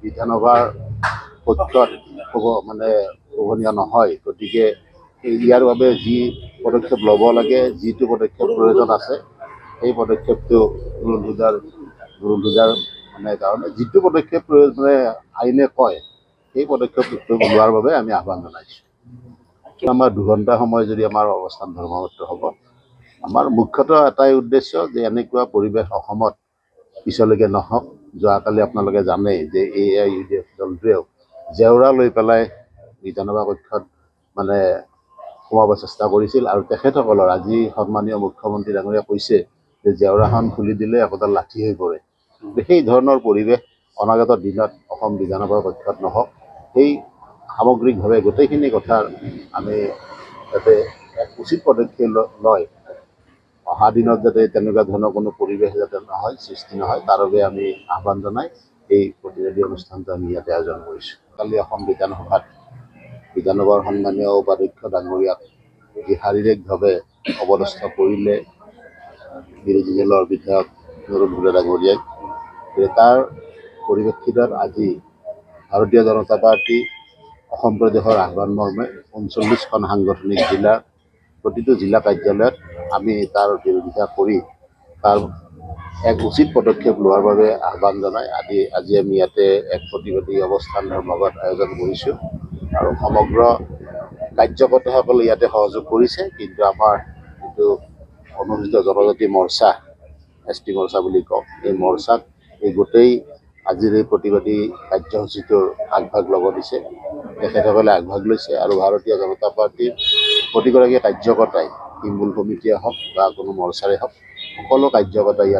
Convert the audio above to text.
বিধানসভাৰ পক্ষত শোভনীয় নহয়। গতিকে ইয়াৰ বাবে যি পদক্ষেপ ল'ব লাগে, যিটো পদক্ষেপ প্ৰয়োজন আছে, সেই পদক্ষেপটো ৰুল কাৰণে যিটো পদক্ষেপ আইনে কয় সেই পদক্ষেপটো লোৱাৰ বাবে আমি আহ্বান জনাইছোঁ। আমাৰ 2 ঘণ্টা সময় যদি আমাৰ অৱস্থান ধৰ্মঘট হ'ব, আমাৰ মুখ্যতঃ এটাই উদ্দেশ্য যে এনেকুৱা পৰিৱেশ অসমত পিছলৈকে নহওক। যোৱাকালি আপোনালোকে জানেই যে AIUDF দলটোৱেও জেওৰা লৈ পেলাই বিধানসভা কক্ষত সোমাব চেষ্টা কৰিছিল আৰু তেখেতসকলৰ আজি সন্মানীয় মুখ্যমন্ত্ৰী ডাঙৰীয়া কৈছে যে জেওৰাখন খুলি দিলে একোডাল লাঠি হৈ পৰে। সেই ধৰণৰ পৰিৱেশ অনাগত দিনত অসম বিধানসভাৰ কক্ষত নহওক, সেই সামগ্ৰিকভাৱে গোটেইখিনি কথাৰ আমি যাতে এক উচিত পদক্ষেপ লয়, অহা দিনত যাতে তেনেকুৱা ধৰণৰ কোনো পৰিৱেশ যাতে নহয়, সৃষ্টি নহয়, তাৰ বাবে আমি আহ্বান জনাই এই প্ৰতিনিধি অনুষ্ঠানটো আমি ইয়াতে আয়োজন কৰিছোঁ। কালি অসম বিধানসভাৰ সন্মানীয় উপাধ্যক্ষ ডাঙৰীয়াক যি শাৰীৰিকভাৱে অপদস্থ কৰিলে বিৰোধী দলৰ বিধায়ক নৰুল ভূঞা ডাঙৰীয়াই, তাৰ পৰিপ্ৰেক্ষিতত আজি ভাৰতীয় জনতা পাৰ্টি অসম প্ৰদেশৰ আহ্বান মৰ্মে 39খন সাংগঠনিক জিলাৰ প্ৰতিটো জিলা কাৰ্যালয়ত আমি তাৰ বিৰোধিতা কৰি তাৰ এক উচিত পদক্ষেপ লোৱাৰ বাবে আহ্বান জনাই আজি আমি ইয়াতে এক প্ৰতিবাদী অৱস্থান ধৰ্মঘট আয়োজন কৰিছোঁ আৰু সমগ্ৰ কাৰ্যকৰ্তাসকলে ইয়াতে সহযোগ কৰিছে। কিন্তু আমাৰ যিটো অনুসূচিত জনজাতি মৰ্চা, ST মৰ্চা বুলি কওঁ, এই মৰ্চাক এই গোটেই আজিৰ এই প্ৰতিবাদী কাৰ্যসূচীটোৰ আগভাগ ল'ব দিছে। তেখেতসকলে আগভাগ লৈছে আৰু ভাৰতীয় জনতা পাৰ্টিৰ প্ৰতিগৰাকী কাৰ্যকৰ্তাই, মূল কমিটিয়ে হওক বা কোনো মৰ্চাৰে হওক, সকলো কাৰ্যকৰ্তাই ইয়াতে